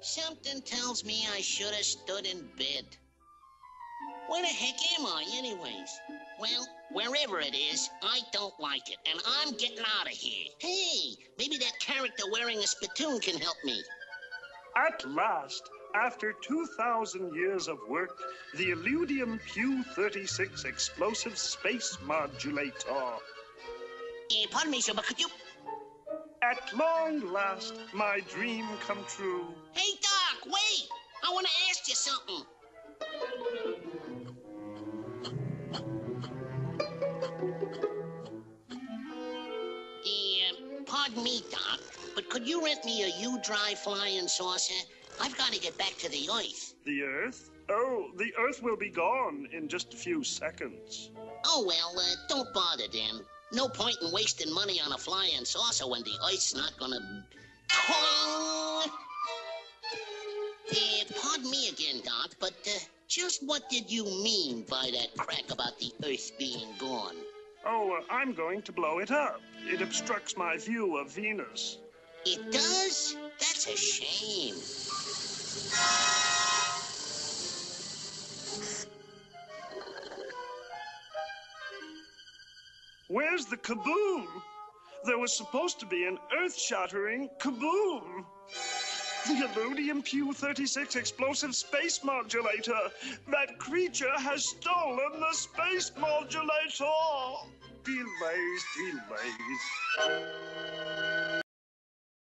Something tells me I should have stood in bed. Where the heck am I, anyways? Well, wherever it is, I don't like it, and I'm getting out of here. Hey, maybe that character wearing a spittoon can help me. At last, after 2,000 years of work, the Illudium Q-36 explosive space modulator. Pardon me, sir, but could you... At long last, my dream come true. Hey, Doc, wait! I want to ask you something. Pardon me, Doc, but could you rent me a U-Drive flying saucer? I've got to get back to the Earth. The Earth? Oh, the Earth will be gone in just a few seconds. Oh, well, don't bother then. No point in wasting money on a flying saucer when the Earth's not gonna... Toing! Pardon me again, Doc, but just what did you mean by that crack about the Earth being gone? Oh, I'm going to blow it up. It obstructs my view of Venus. It does? That's a shame. Where's the kaboom? There was supposed to be an earth-shattering kaboom. The Illudium Q-36 explosive space modulator. That creature has stolen the space modulator. Delays, delays.